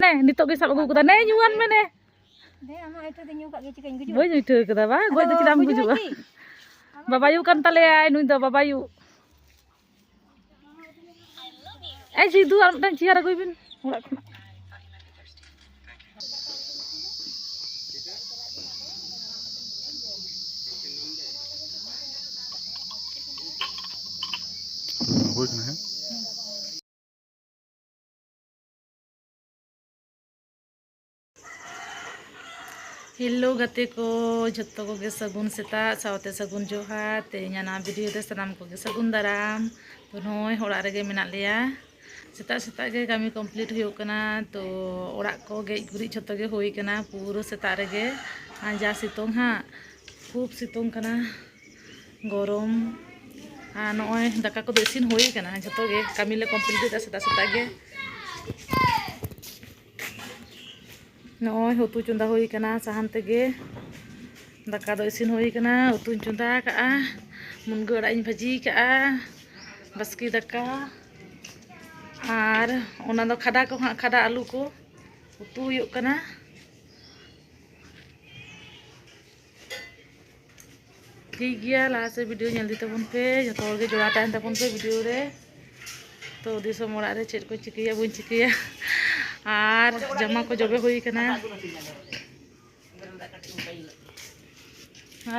nih, nitok ge sab agu kada nih nyuan me nih. Deh ama itu teh nyu kak ge cikain gujur. Boy nyutu kada ba, goi tu cidam gujur. Babayu kan tale nui do babayu. Jidu am dan ciara goi bin. Urak kena. Ruhig ne? Hello gate ko jotto ko ge sagun seta sawte sagun johar tehnya na video te sanam ko ge sagun daram to noi horak rege menak leya seta ge kami complete huyuk kana to orak ko ge guri jotto ge hoi kana puro seta rege anja sitong ha khub sitong kana gorom noi daka ko isin hoi kana jotto ge kami le complete ta seta ge noi utu chunda hoi kana sahan tege daka do isin hoi kana utu chunda ka mungo ra in bhaji ka baski daka ar ona do khada ko khada alu ko utu huyuk kana ठीक गया last से video ñel दिताबन पे जतो हर गे जोड़ा ताहन ताबन पे video रे तो दिसम ओड़ा रे चेद को चिकिया बुन चिकिया आर जमा को जबे हुई कना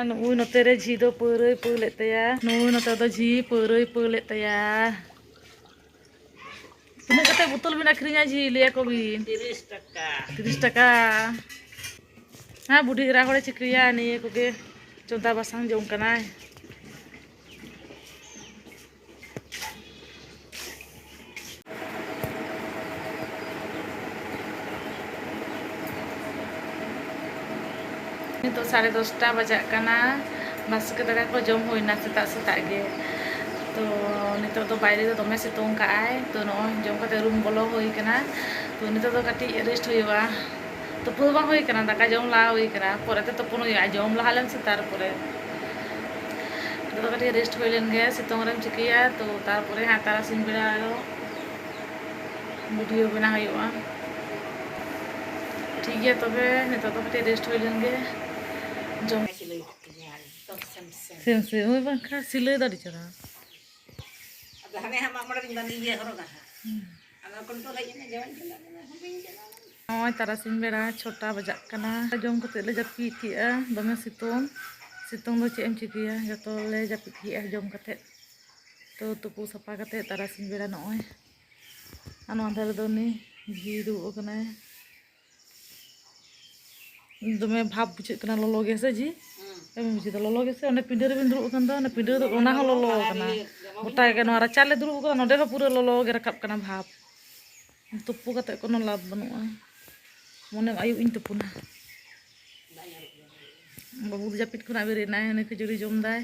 नुई नते रे झी दो पौरई पौले तया नुई नते दो झी पौरई पौले तया तिना कते बोतल बिन आखरिया झी लिया को बिन 30 टाका हां बुढ़ी रा होड़े चिकिया निये को गे चोंदा बासांग जम कनाय तो 10:30 बजा कना बासके दाका को जम होइना सेता गे तो नितो तो बाइरे तो दमे सितों का आय तो नो जम कते रूम बोलो होई कना तो नितो तो काटी रेस्ट होइवा तो पुल बांग होई कना दाका जम ला होई कना पोरेते तो पुनो जम ला हलन से तार पोरे तो काटी रेस्ट होइलेन गे सितों रेम चिकिया तो तार पोरे हा तारा सिन बेड़ा आयो वीडियो बना होइवा ठीक है तबे नितो तो काटी रेस्ट होइलेन गे जम सेम ओइ बांखा सिलै दाड़ी चरा अब हमें हम हमर दिन बनी ये हरो गहा अगर कोन तो लइने जवन चला ओय तारासिन बेड़ा छोटा बजाक कना जम कते ले जापी थिया दमे सितों दो चे एम चिकिया जतो ले जापी थिया जम कते तो तुपु सफा कते तारासिन बेड़ा नय अन अंधार दो नि घी दु कना दमे भाप बुझे कना लोलो गे से जी एम बुझे तो लोलो गे से ओने पिंडर बिन दुरु कन दो ओने पिंडर दो ओना हो लोलो कना गोटा के नो राचा ले दुरु को नोडे हो पूरा लोलो गे रकब कना भाप तुपु कते कोनो लाभ बनुआ मोने आयु इन तुपुना बाबू जापित खुना बेरेना है खिचड़ी जम दाय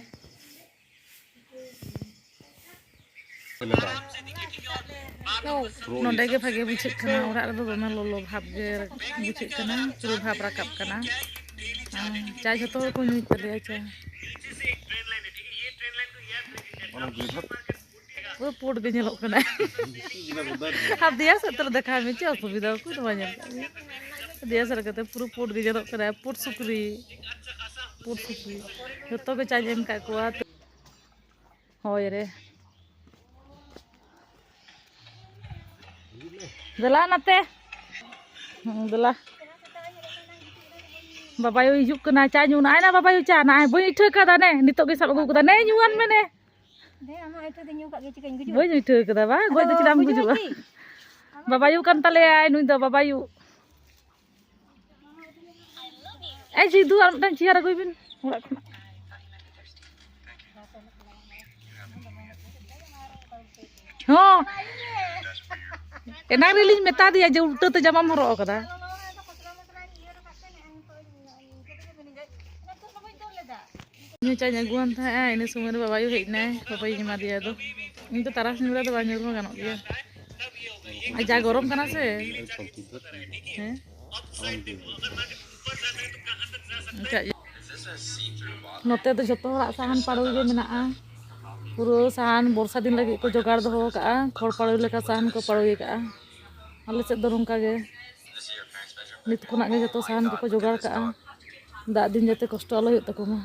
नोडे गे भागे बुझे कना ओरा रे दो दोना लोलो भाप गे बुझे कना पूरा भाप रकब कना चाय जतो को नुई तले चाय वो पोट गे नेलो कना अब दिया सतर देखा में चे असुविधा को तो बाजन दिया सर कते पूरा पोट गे जरो कना पोट सुकरी जतो के चाय एम का कोआ होय रे दला नते दला बाबायु हिजुक कना चाय नु नाय ना बाबायु चा नाय बई इठा kada ने नितो गे सब अगु kada ने nyuan me ने दे ama itu teh nyu kak ge cikain gujur बई इठा kada ba गoi तो चिदाम गुजु बाबायु kan tale ay नुई दो बाबायु जिदु am dan ciara goi bin orak kena हो एना रिलीज मेता दिया जे उल्टा तो जमाम हरो kada ini canya guan tha ini sumber babayu heina babayu nyama dia do ini to taras nyura do banyak rumah ganok dia aja gorom kana se note to joto horak sahan paru ge menaa puro sahan borsa din lagi ko jogar doho ka khor paru leka sahan ko paru ge ka ale sed do nongka ge Nit khunak ge joto sahan koko jogar ka'a. Dak din jate kosto alo huyuk taku mah.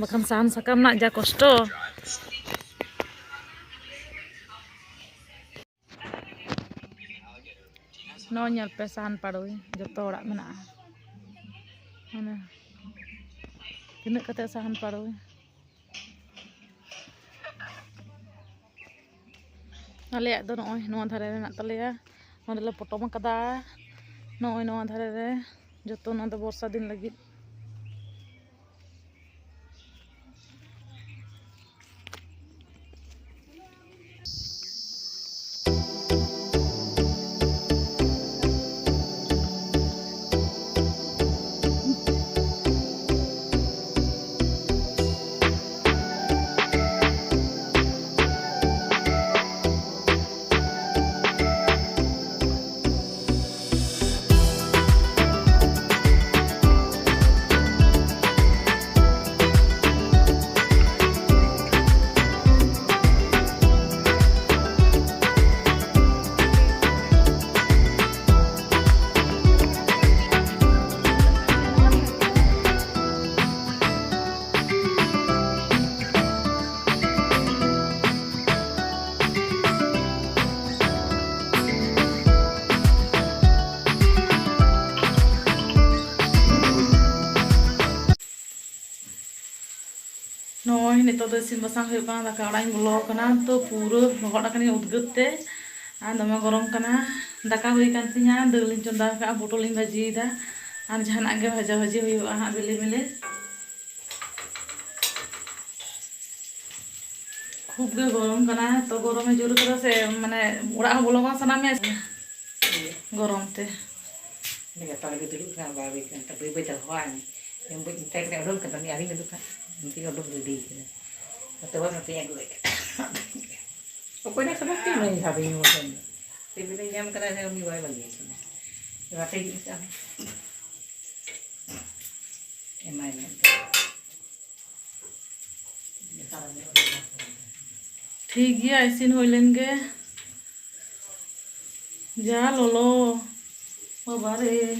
Bakan sahan sakam nak ja kosto. No nyel pe sahan padoi joto orak mena'a. Mana? Tinaak kate sahan padoi. Aleyak do noy noa dhare re menak taleya. Nonde le potom akada. Noy noa dhare re joto nonde borsa din lagit. Noy nito do isin basang huyuk kana daka orak ing bolo kana to puro lokot akani udgut te an dome gorom kana daka hui kan tinya daul ing chonda ka botol ing bhaji da an jahanak ge bhaja bhaji huyuk ha bele bele khub ge gorom kana to gorome jor kara se mane orak ho bolo ma saname gorom te Ini kata lebih dulu kan baru kan tapi beda hoan yang buat kita kena udah kan hari itu kan nanti udah gede kan atau nanti yang gue pokoknya seperti ini hari ini kan tapi ini jam kena saya lebih baik lagi kan berarti kita emang ठीक गया isin hoilen ge ja lolo babare